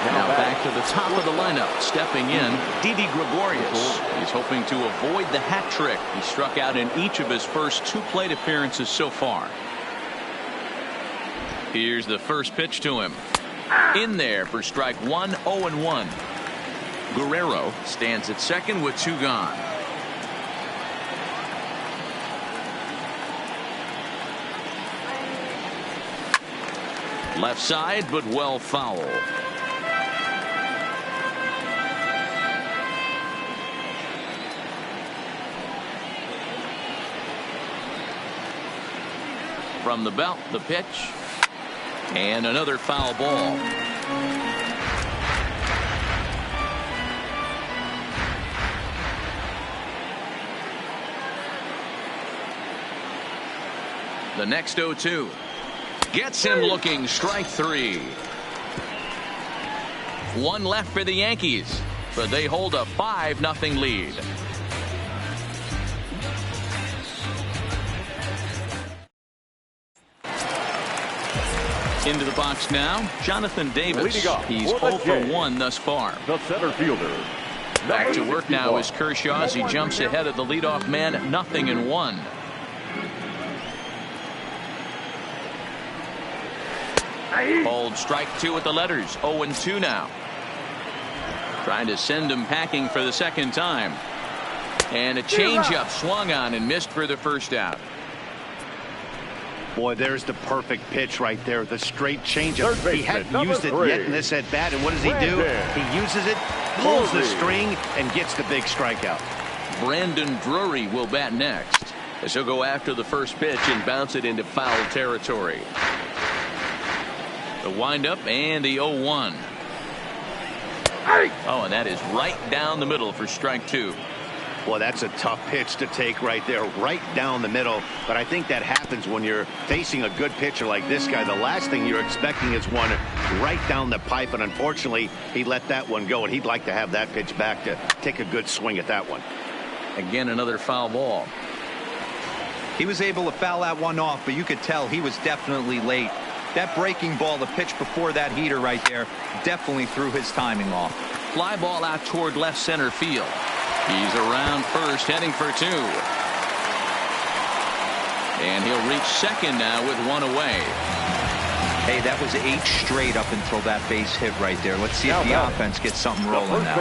Now back to the top of the lineup. Stepping in, Didi Gregorius. He's hoping to avoid the hat trick. He struck out in each of his first 2 plate appearances so far. Here's the first pitch to him. In there for strike 1, 0-1. Guerrero stands at second with 2 gone. Left side, but well foul. From the belt, the pitch. And another foul ball. The next 0-2. Gets him looking. Strike 3. 1 left for the Yankees, but they hold a 5-0 lead. Into the box now, Jonathan Davis. He's 0 for 1 thus far. The center fielder. Back to work now is Kershaw as he jumps ahead of the leadoff man, 0-1. Hold strike 2 at the letters. 0-2 now. Trying to send him packing for the second time. And a changeup swung on and missed for the first out. Boy, there's the perfect pitch right there. The straight changeup. He hadn't used it yet in this at bat. And what does he do? He uses it, pulls the string, and gets the big strikeout. Brandon Drury will bat next, as he'll go after the first pitch and bounce it into foul territory. The windup and the 0-1. Oh, and that is right down the middle for strike 2. Well, that's a tough pitch to take right there, right down the middle. But I think that happens when you're facing a good pitcher like this guy. The last thing you're expecting is one right down the pipe, and unfortunately, he let that one go, and he'd like to have that pitch back to take a good swing at that one. Again, another foul ball. He was able to foul that one off, but you could tell he was definitely late. That breaking ball, the pitch before that heater right there, definitely threw his timing off. Fly ball out toward left center field. He's around first, heading for 2. And he'll reach second now with 1 away. Hey, that was 8 straight up until that base hit right there. Let's see if the offense gets something rolling now.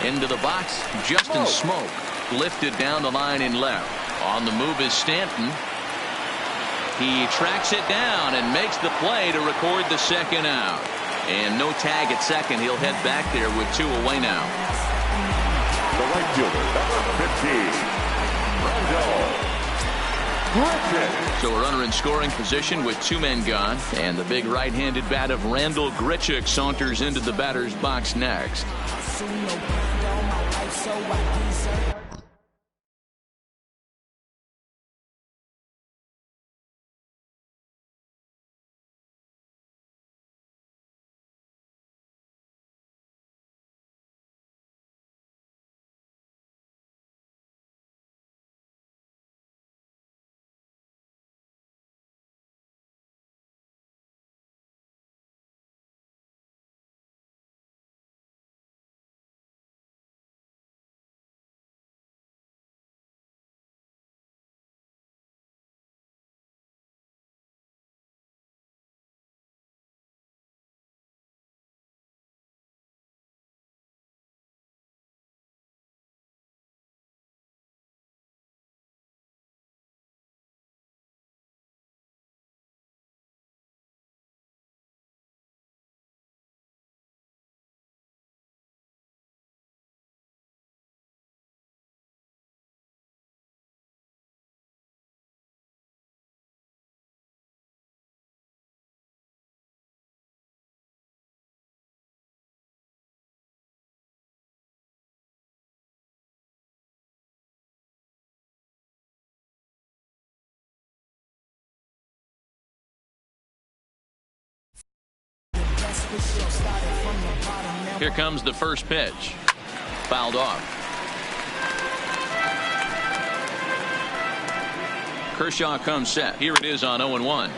Into the box, Justin Smoke. Lifted down the line in left. On the move is Stanton. He tracks it down and makes the play to record the second out. And no tag at second. He'll head back there with 2 away now. The right fielder, number 15, Randall Grichuk. So a runner in scoring position with 2 men gone. And the big right-handed bat of Randall Grichuk saunters into the batter's box next. Here comes the first pitch. Fouled off. Kershaw comes set. Here it is on 0-1.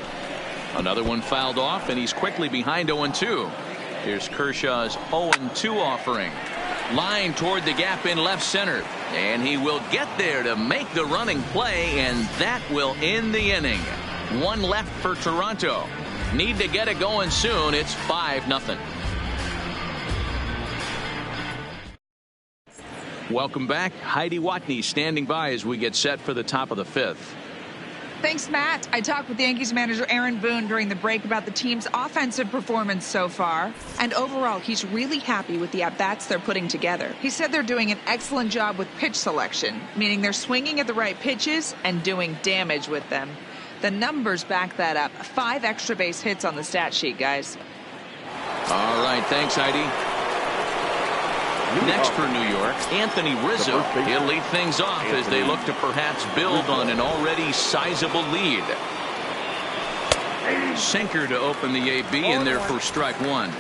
Another one fouled off, and he's quickly behind 0-2. Here's Kershaw's 0-2 offering. Line toward the gap in left center, and he will get there to make the running play, and that will end the inning. One left for Toronto. Need to get it going soon. It's 5-0. Welcome back. Heidi Watney standing by as we get set for the top of the fifth. Thanks, Matt. I talked with Yankees manager Aaron Boone during the break about the team's offensive performance so far. And overall, he's really happy with the at-bats they're putting together. He said they're doing an excellent job with pitch selection, meaning they're swinging at the right pitches and doing damage with them. The numbers back that up. 5 extra base hits on the stat sheet, guys. All right. Thanks, Heidi. Next for New York, Anthony Rizzo. He'll lead things off as they look to perhaps build on an already sizable lead. Sinker to open the AB in there for strike one.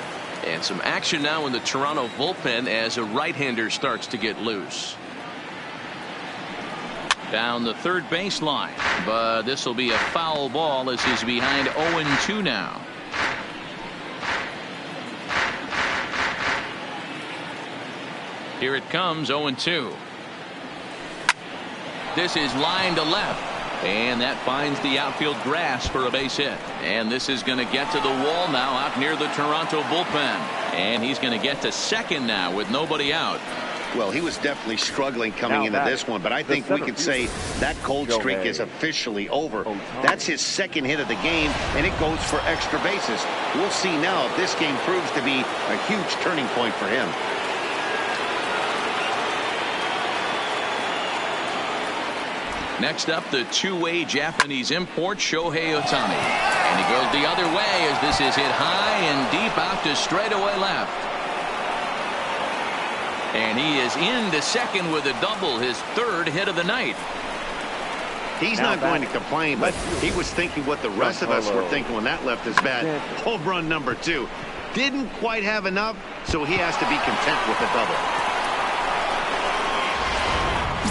And some action now in the Toronto bullpen as a right-hander starts to get loose. Down the third baseline, but this will be a foul ball as he's behind 0-2 now. Here it comes, 0-2. This is line to left, and that finds the outfield grass for a base hit. And this is going to get to the wall now out near the Toronto bullpen. And he's going to get to second now with nobody out. Well, he was definitely struggling coming into this one, but I think we can say that cold streak is officially over. That's his second hit of the game, and it goes for extra bases. We'll see now if this game proves to be a huge turning point for him. Next up, the two-way Japanese import, Shohei Ohtani. And he goes the other way as this is hit high and deep out to straightaway left. And he is into second with a double, his third hit of the night. He's not going to complain, but he was thinking what the rest of us were thinking when that left his bat. Home run number 2. Didn't quite have enough, so he has to be content with a double.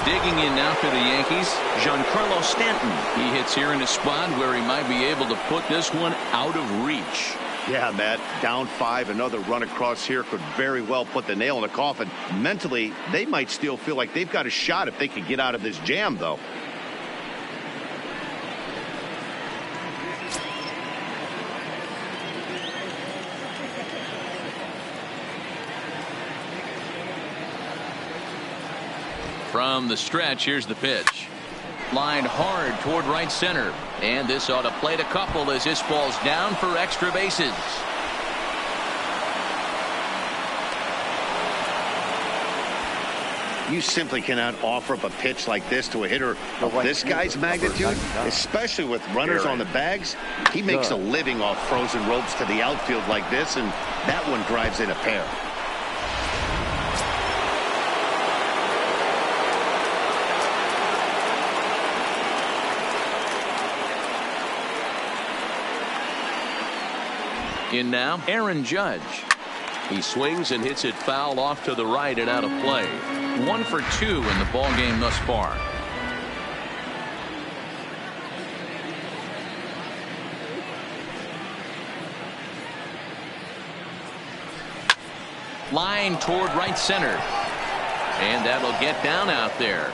Digging in now for the Yankees, Giancarlo Stanton. He hits here in a spot where he might be able to put this one out of reach. Yeah, Matt, down 5, another run across here could very well put the nail in the coffin. Mentally, they might still feel like they've got a shot if they could get out of this jam, though. From the stretch, here's the pitch. Lined hard toward right center. And this ought to plate a couple as this falls down for extra bases. You simply cannot offer up a pitch like this to a hitter of this guy's magnitude, especially with runners on the bags. He makes a living off frozen ropes to the outfield like this, and that one drives in a pair. In now, Aaron Judge. He swings and hits it foul off to the right and out of play. 1 for 2 in the ball game thus far. Line toward right center. And that'll get down out there.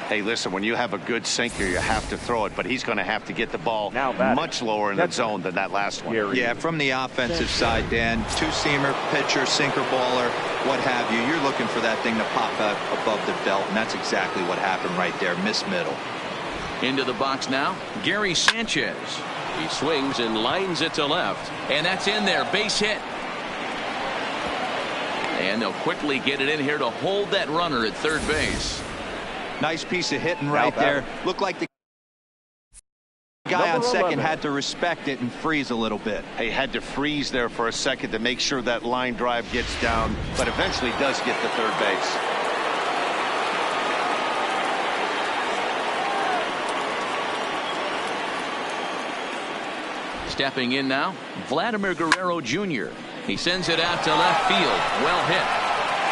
Hey, listen, when you have a good sinker, you have to throw it, but he's going to have to get the ball much lower in the zone than that last one. Yeah, from the offensive side, Dan, two-seamer, pitcher, sinker baller, what have you, you're looking for that thing to pop out above the belt, and that's exactly what happened right there, miss middle. Into the box now, Gary Sanchez. He swings and lines it to left, and that's in there, base hit. And they'll quickly get it in here to hold that runner at third base. Nice piece of hitting right there. Looked like the guy on second had to respect it and freeze a little bit. He had to freeze there for a second to make sure that line drive gets down, but eventually does get to third base. Stepping in now, Vladimir Guerrero Jr. He sends it out to left field. Well hit.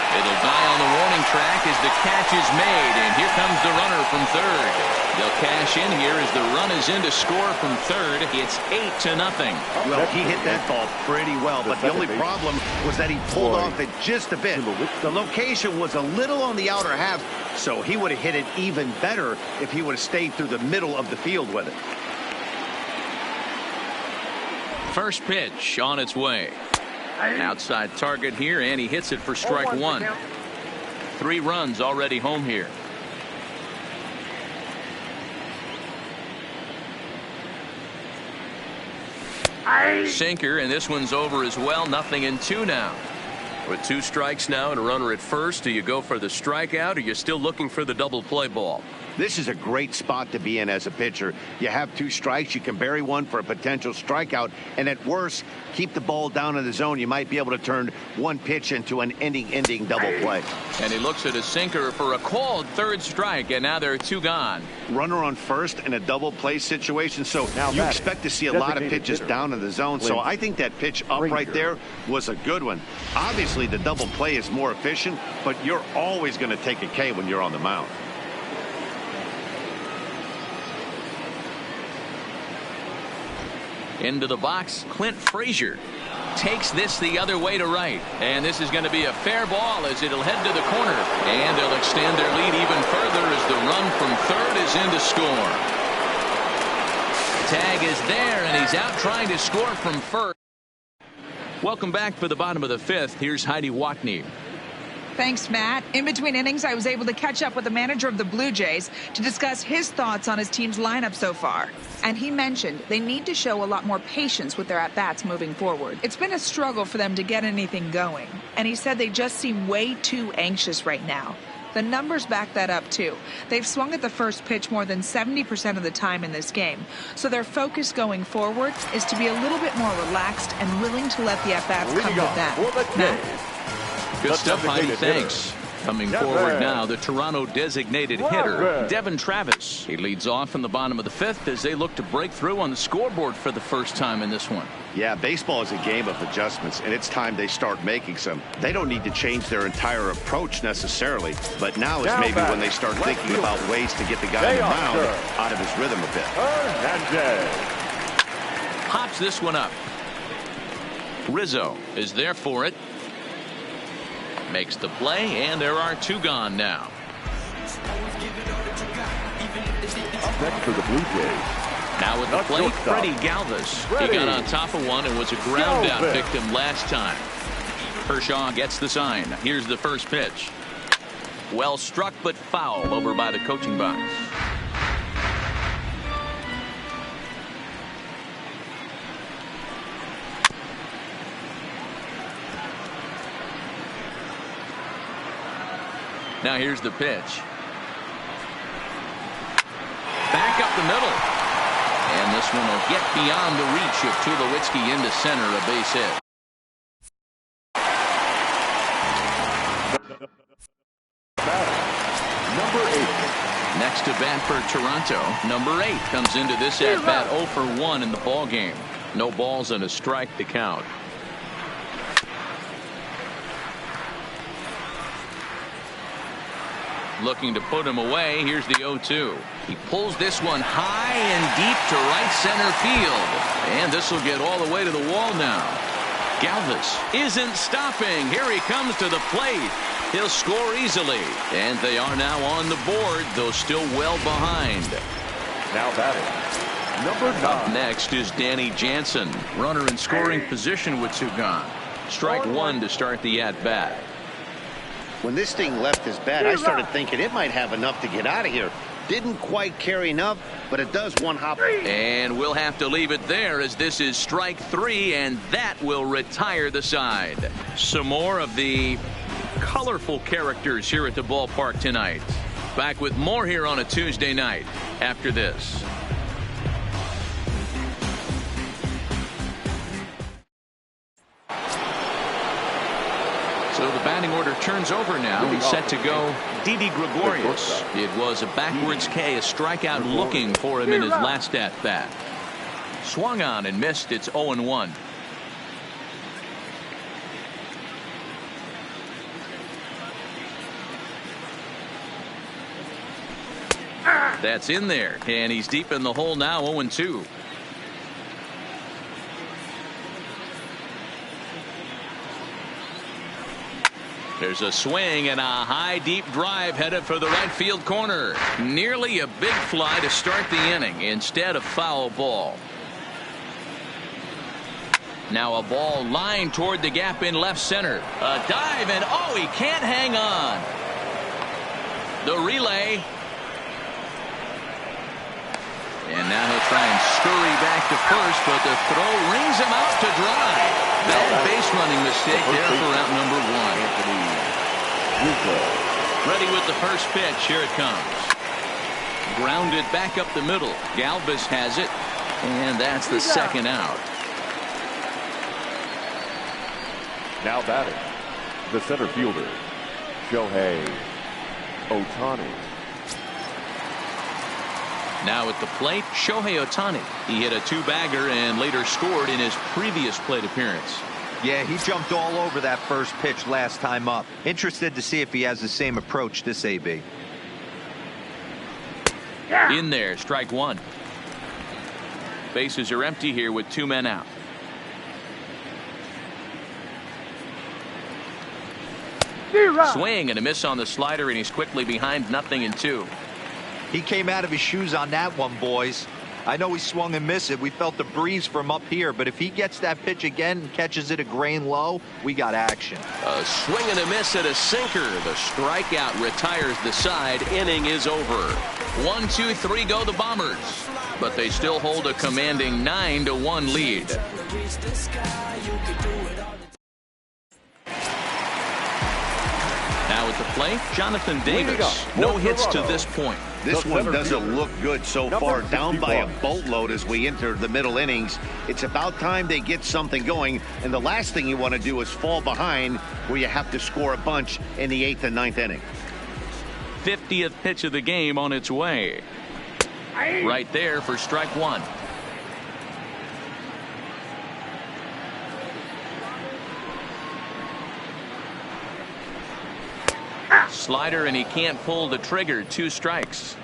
It'll die on the warning track as the catch is made, and here comes the runner from third. They'll cash in here as the run is in to score from third. It's 8-0. Well, he hit that ball pretty well, but the only problem was that he pulled off it just a bit. The location was a little on the outer half, so he would have hit it even better if he would have stayed through the middle of the field with it. First pitch on its way. Outside target here, and he hits it for strike one. 3 runs already home here. Sinker, and this one's over as well. 0-2 now. With 2 strikes now and a runner at first, do you go for the strikeout, or you're still looking for the double play ball? This is a great spot to be in as a pitcher. You have 2 strikes. You can bury one for a potential strikeout, and at worst, keep the ball down in the zone. You might be able to turn one pitch into an ending double play. And he looks at a sinker for a called 3rd strike, and now there are 2 gone. Runner on first in a double play situation, so you expect to see a lot of pitches down in the zone. So I think that pitch up right there was a good one. Obviously, the double play is more efficient, but you're always going to take a K when you're on the mound. Into the box, Clint Frazier takes this the other way to right. And this is going to be a fair ball as it'll head to the corner. And they'll extend their lead even further as the run from third is in to score. Tag is there, and he's out trying to score from first. Welcome back for the bottom of the 5th. Here's Heidi Watney. Thanks, Matt. In between innings, I was able to catch up with the manager of the Blue Jays to discuss his thoughts on his team's lineup so far. And he mentioned they need to show a lot more patience with their at-bats moving forward. It's been a struggle for them to get anything going. And he said they just seem way too anxious right now. The numbers back that up, too. They've swung at the first pitch more than 70% of the time in this game. So their focus going forward is to be a little bit more relaxed and willing to let the at-bats come with that. Matt? Good stuff, Heidi. Thanks. Coming forward now, the Toronto designated hitter, Devin Travis. He leads off in the bottom of the 5th as they look to break through on the scoreboard for the first time in this one. Yeah, baseball is a game of adjustments, and it's time they start making some. They don't need to change their entire approach necessarily, but now is maybe when they start thinking about ways to get the guy on the mound out of his rhythm a bit. Pops this one up. Rizzo is there for it. Makes the play, and there are 2 gone now. Next for the Blue Jays. Now with the plate, Freddie Galvis. He got on top of one and was a ground out victim last time. Kershaw gets the sign. Here's the first pitch. Well struck, but foul over by the coaching box. Now here's the pitch. Back up the middle. And this one will get beyond the reach of Tulowitzki into center, a base hit. Number 8. Next to bat for Toronto, number 8 comes into this at-bat 0 for 1 in the ball game. No balls and a strike to count. Looking to put him away. Here's the 0-2. He pulls this one high and deep to right center field. And this will get all the way to the wall now. Galvis isn't stopping. Here he comes to the plate. He'll score easily. And they are now on the board, though still well behind. Now batting, number 9. Up next is Danny Jansen. Runner in scoring position with 2 gone. Strike 1 to start the at-bat. When this thing left his bat, I started thinking it might have enough to get out of here. Didn't quite carry enough, but it does one hop. And we'll have to leave it there as this is strike 3, and that will retire the side. Some more of the colorful characters here at the ballpark tonight. Back with more here on a Tuesday night after this. So the batting order turns over now. He's set to go Didi Gregorius. It was a backwards K, a strikeout looking for him in his last at-bat. Swung on and missed. It's 0-1. That's in there, and he's deep in the hole now, 0-2. There's a swing and a high deep drive headed for the right field corner. Nearly a big fly to start the inning instead of foul ball. Now a ball lined toward the gap in left center. A dive, and oh, he can't hang on. The relay. And now he'll try and scurry back to first, but the throw rings him out to dry. Bad base running mistake there for out number 1. Ready with the first pitch. Here it comes. Grounded back up the middle. Galvis has it, and that's the second out. Now batting, the center fielder, Shohei Ohtani. Now at the plate, Shohei Ohtani. He hit a 2-bagger and later scored in his previous plate appearance. Yeah, he jumped all over that first pitch last time up. Interested to see if he has the same approach this AB. In there, strike 1. Bases are empty here with 2 men out. Swing and a miss on the slider, and he's quickly behind 0-2. He came out of his shoes on that one, boys. I know he swung and missed it. We felt the breeze from up here, but if he gets that pitch again and catches it a grain low, we got action. A swing and a miss at a sinker. The strikeout retires the side. Inning is over. 1, 2, 3 go the Bombers, but they still hold a commanding 9-1 lead. Now at the plate, Jonathan Davis. No hits to this point. This one doesn't look good so far. Down by a boatload as we enter the middle innings. It's about time they get something going, and the last thing you want to do is fall behind where you have to score a bunch in the 8th and 9th inning. 50th pitch of the game on its way. Right there for strike 1. Slider, and he can't pull the trigger. 2 strikes.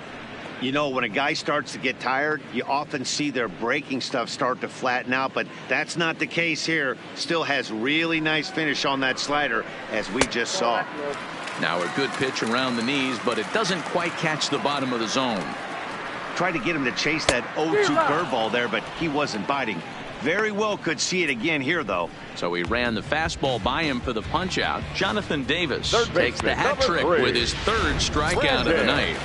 You know, when a guy starts to get tired, you often see their breaking stuff start to flatten out, but that's not the case here. Still has really nice finish on that slider, as we just saw. Now a good pitch around the knees, but it doesn't quite catch the bottom of the zone. Tried to get him to chase that 0-2 curveball there, but he wasn't biting. Very well could see it again here, though. So he ran the fastball by him for the punch-out. Jonathan Davis takes the hat trick with his 3rd strikeout of the night.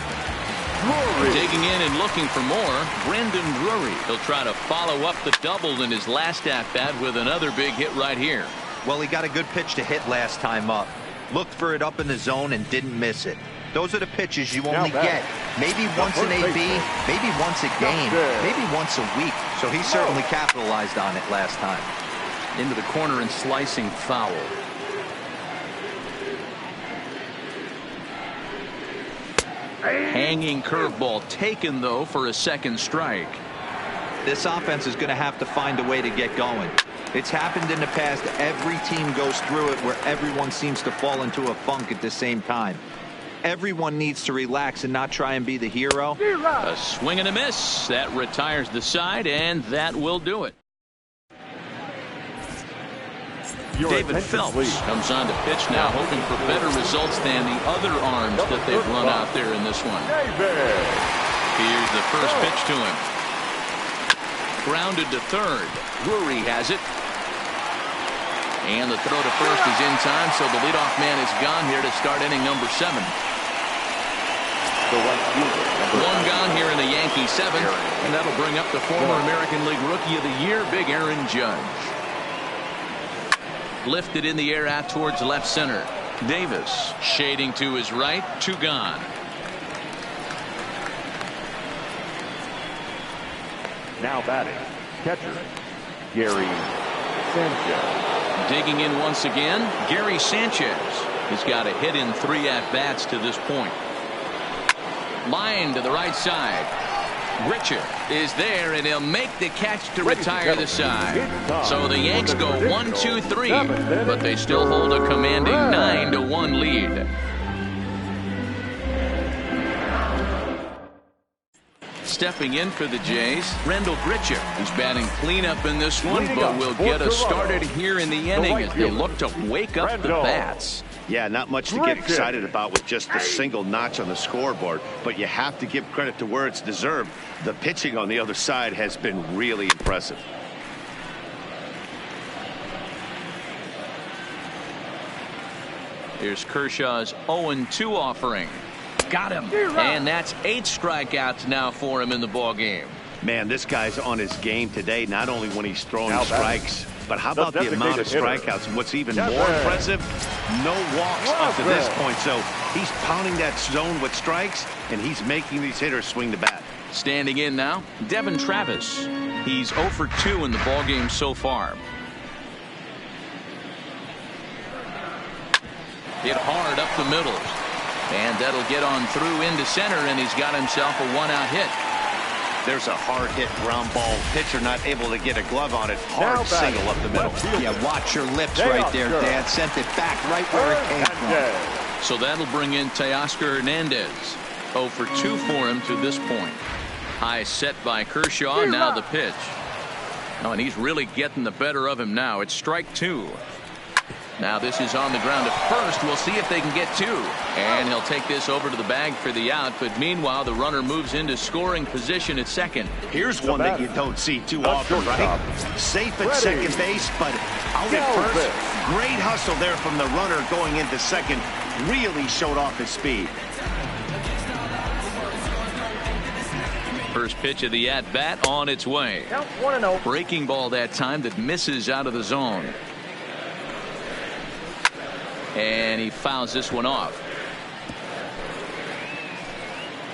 Digging in and looking for more, Brendan Drury. He'll try to follow up the double in his last at-bat with another big hit right here. Well, he got a good pitch to hit last time up. Looked for it up in the zone and didn't miss it. Those are the pitches you only get maybe once in AB, maybe once a game, maybe once a week. So he certainly capitalized on it last time. Into the corner and slicing foul. Hanging curveball taken, though, for a 2nd strike. This offense is going to have to find a way to get going. It's happened in the past. Every team goes through it where everyone seems to fall into a funk at the same time. Everyone needs to relax and not try and be the hero. A swing and a miss. That retires the side, and that will do it. David Phelps comes on to pitch now, hoping for better results than the other arms that they've run out there in this one. Here's the first pitch to him. Grounded to 3rd. Drury has it. And the throw to first is in time, so the leadoff man is gone here to start inning number 7. One gone here in the Yankee 7th, and that'll bring up the former American League Rookie of the Year, Big Aaron Judge. Lifted in the air out towards left center. Davis shading to his right. 2 gone. Now batting, catcher, Gary Sanchez. Digging in once again, Gary Sanchez. He's got a hit in 3 at-bats to this point. Line to the right side. Richard is there, and he'll make the catch to retire the side. So the Yanks go 1, 2, 3, but they still hold a commanding 9-1 lead. stepping in for the Jays, Rendell Gritcher. He's batting cleanup in this one, but will get us started here in the inning as they look to wake up the bats. Yeah, not much to get excited about with just a single notch on the scoreboard, but you have to give credit to where it's deserved. The pitching on the other side has been really impressive. Here's Kershaw's 0-2 offering. Got him. And that's 8 strikeouts now for him in the ball game. Man, this guy's on his game today, not only when he's throwing strikes, but how about the amount of strikeouts? And what's even more impressive, no walks up to this point. So he's pounding that zone with strikes, and he's making these hitters swing the bat. Standing in now, Devin Travis. He's 0 for 2 in the ball game so far. Hit hard up the middle. And that'll get on through into center, and he's got himself a 1-out hit. There's a hard hit ground ball. Pitcher not able to get a glove on it. Hard single up the middle. Yeah, watch your lips right there, Dad. Sent it back right where it came from. So that'll bring in Teoscar Hernandez. 0 for 2 for him to this point. High set by Kershaw. Now the pitch. Oh, and he's really getting the better of him now. It's strike 2. Now this is on the ground at first. We'll see if they can get 2. And he'll take this over to the bag for the out. But meanwhile, the runner moves into scoring position at second. Here's one that you don't see too often, right? Safe at second base, but out at first. Great hustle there from the runner going into second. Really showed off his speed. First pitch of the at-bat on its way. Breaking ball that time that misses out of the zone. And he fouls this one off.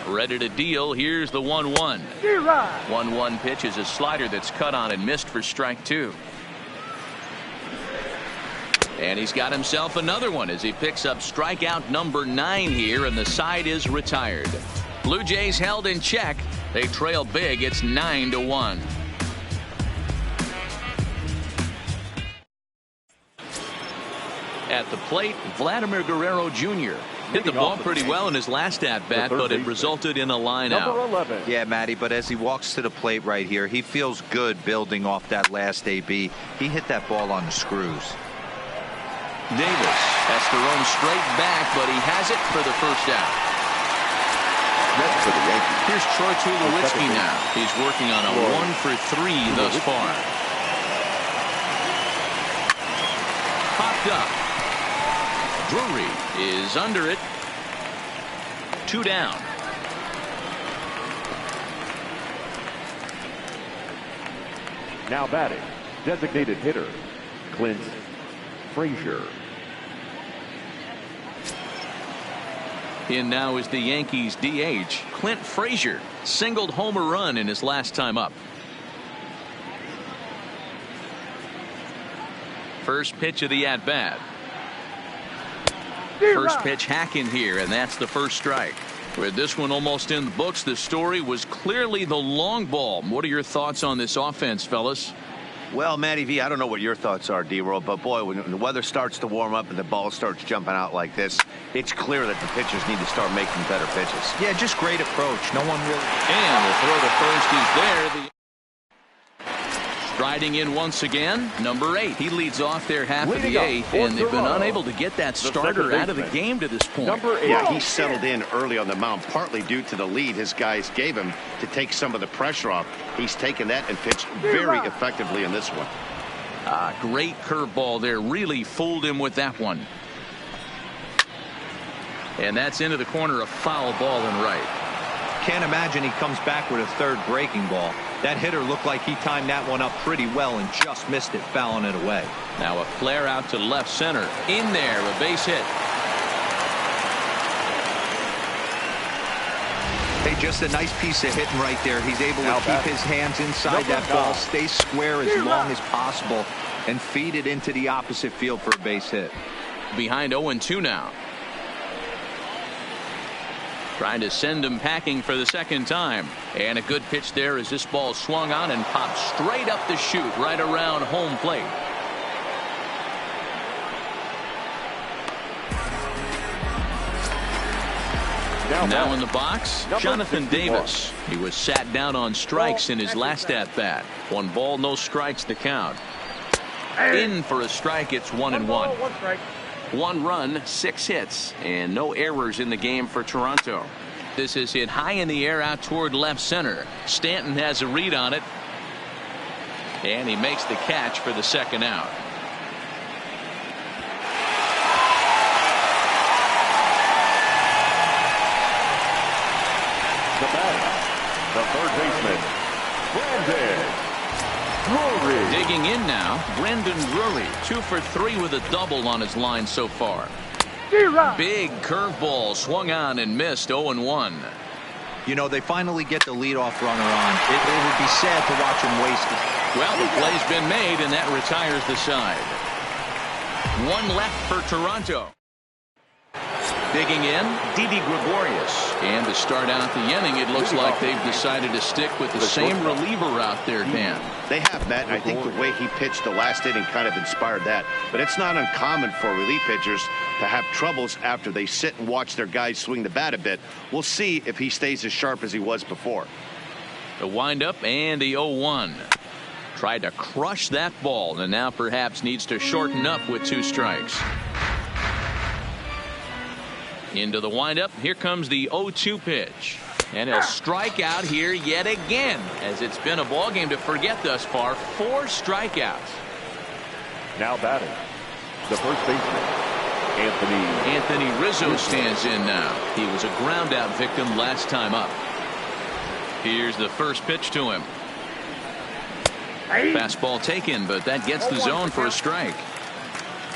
Ready to deal. Here's the 1-1. 1-1 pitch is a slider that's cut on and missed for strike 2. And he's got himself another one as he picks up strikeout number 9 here, and the side is retired. Blue Jays held in check. They trail big. It's 9-1. At the plate, Vladimir Guerrero Jr. hit the ball pretty well in his last at-bat, but it resulted in a line out. Yeah, Matty, but as he walks to the plate right here, he feels good building off that last AB. He hit that ball on the screws. Davis has to run straight back, but he has it for the first out. Next for the Yankees. Here's Troy Tulowitzki now. He's working on a 1 for 3 thus far. Popped up. Drury is under it. 2 down. Now batting, designated hitter, Clint Frazier. In now is the Yankees DH, Clint Frazier. Singled homer run in his last time up. First pitch of the at-bat. First pitch hacking here, and that's the first strike. With this one almost in the books, the story was clearly the long ball. What are your thoughts on this offense, fellas? Well, Matty V, I don't know what your thoughts are, D-Roll, but boy, when the weather starts to warm up and the ball starts jumping out like this, it's clear that the pitchers need to start making better pitches. Yeah, just great approach. No one really. And the throw to first is there. Striding in once again, number 8. He leads off their half of the 8th, and they've been unable to get that starter out of the game to this point. Yeah, he settled in early on the mound, partly due to the lead his guys gave him to take some of the pressure off. He's taken that and pitched very effectively in this one. Great curveball there. Really fooled him with that one. And that's into the corner, a foul ball and right. Can't imagine he comes back with a third breaking ball. That hitter looked like he timed that one up pretty well and just missed it, fouling it away. Now a flare out to left center. In there, a base hit. Hey, just a nice piece of hitting right there. He's able to keep his hands inside that ball, stay square as long as possible, and feed it into the opposite field for a base hit. Behind 0-2 now. Trying to send him packing for the second time. And a good pitch there as this ball swung on and popped straight up the chute right around home plate. Now in the box, Jonathan Davis. He was sat down on strikes in his last at-bat. 1 ball, no strikes to count. In for a strike, it's 1-1. 1 run, 6 hits, and no errors in the game for Toronto. This is hit high in the air out toward left center. Stanton has a read on it, and he makes the catch for the second out. The batter, the third baseman, Brandon Drury. Digging in now, Brandon Drury, 2 for 3 with a double on his line so far. Big curveball swung on and missed. 0-1. You know, they finally get the leadoff runner on. It would be sad to watch him waste it. Well, the play's been made, and that retires the side. 1 left for Toronto. Digging in, Didi Gregorius. And to start out the inning, it looks like they've decided to stick with the same reliever out there, Dan. They have, Matt, and I think the way he pitched the last inning kind of inspired that. But it's not uncommon for relief pitchers to have troubles after they sit and watch their guys swing the bat a bit. We'll see if he stays as sharp as he was before. The windup and the 0-1. Tried to crush that ball, and now perhaps needs to shorten up with 2 strikes. Into the windup. Here comes the 0-2 pitch. And he'll strike out here yet again, as it's been a ball game to forget thus far. 4 strikeouts. Now batting, the first baseman, Anthony Rizzo stands in now. He was a ground out victim last time up. Here's the first pitch to him. Fastball taken, but that gets the zone for a strike.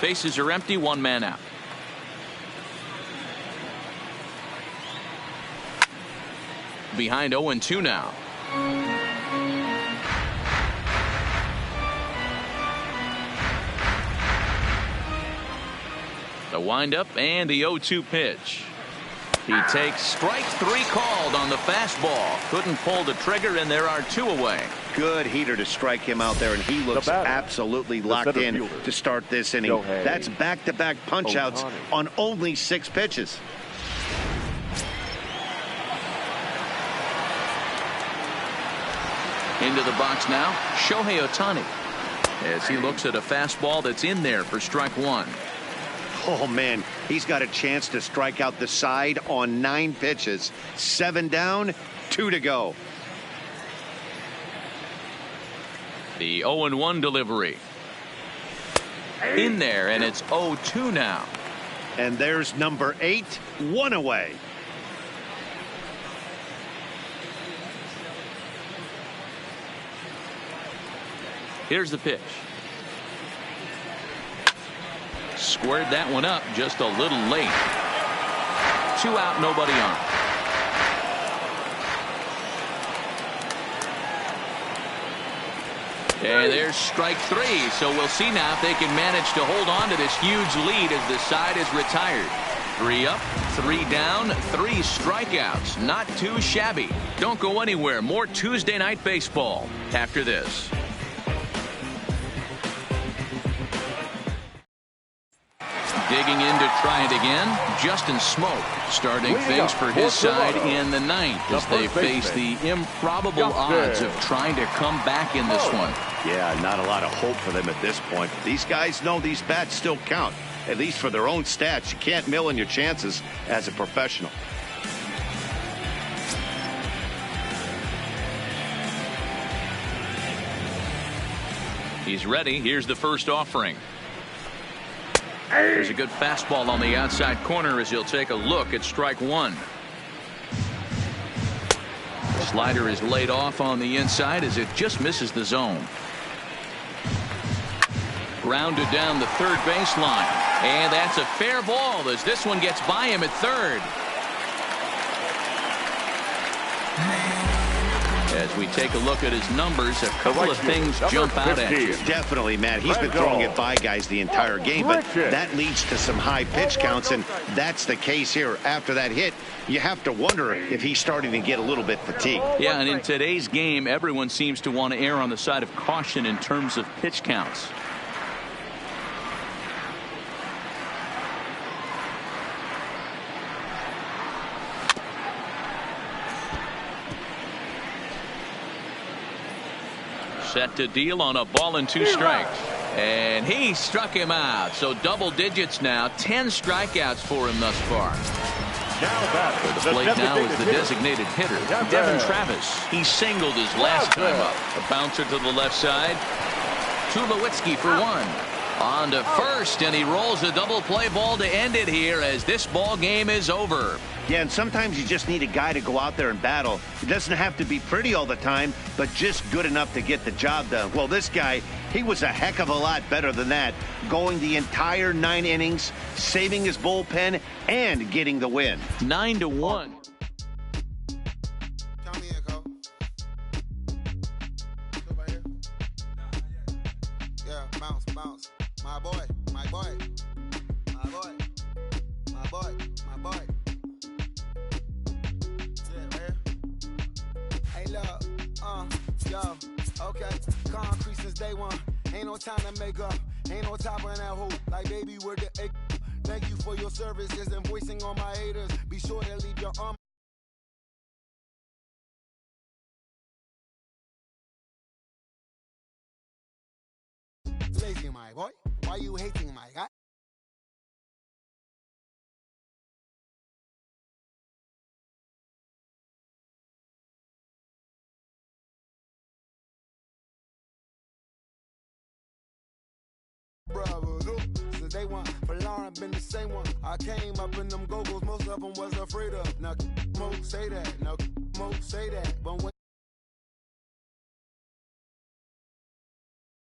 Bases are empty, 1 man out. Behind 0-2 now. The windup and the 0-2 pitch. He takes strike 3 called on the fastball. Couldn't pull the trigger, and there are 2 away. Good heater to strike him out there, and he looks absolutely locked in to start this inning. That's back-to-back punch-outs on only 6 pitches. Into the box now, Shohei Ohtani, as he looks at a fastball that's in there for strike 1. Oh, man, he's got a chance to strike out the side on 9 pitches. 7 down, 2 to go. The 0-1 delivery. In there, and it's 0-2 now. And there's number 8, 1 away. Here's the pitch. Squared that one up just a little late. 2 out, nobody on. And there's strike 3. So we'll see now if they can manage to hold on to this huge lead as the side is retired. 3 up, 3 down, 3 strikeouts. Not too shabby. Don't go anywhere. More Tuesday Night Baseball after this. Digging in to try it again, Justin Smoke starting things for his side in the 9th as they face the improbable odds of trying to come back in this one. Yeah, not a lot of hope for them at this point. These guys know these bats still count, at least for their own stats. You can't mill in your chances as a professional. He's ready. Here's the first offering. There's a good fastball on the outside corner as he'll take a look at strike 1. The slider is laid off on the inside as it just misses the zone. Grounded down the third baseline. And that's a fair ball as this one gets by him at third. As we take a look at his numbers, a couple of things jump out at you. Definitely, Matt. He's been throwing it by guys the entire game, but that leads to some high pitch counts, and that's the case here. After that hit, you have to wonder if he's starting to get a little bit fatigued. Yeah, and in today's game, everyone seems to want to err on the side of caution in terms of pitch counts. Set to deal on a ball and 2 strikes. And he struck him out. So double digits now. 10 strikeouts for him thus far. For the plate now is the designated hitter, Devin Travis. He singled his last time up. A bouncer to the left side. Tulowitzki for 1. On to first, and he rolls a double play ball to end it here as this ball game is over. Yeah, and sometimes you just need a guy to go out there and battle. It doesn't have to be pretty all the time, but just good enough to get the job done. Well, this guy, he was a heck of a lot better than that, going the entire 9 innings, saving his bullpen, and getting the win. 9-1. Bounce. My boy. Hey, look, yo, okay. Concrete since day one. Ain't no time to make up. Ain't no top on that hoop. Like, baby, we're the egg. Thank you for your services and voicing on my haters. Be sure to leave your arm. Lazy, my boy. Why you hating, my guy? Bravo, since day one, for Lauren been the same one. I came up in them go-go's, most of them was afraid of. Now, mo say that, but when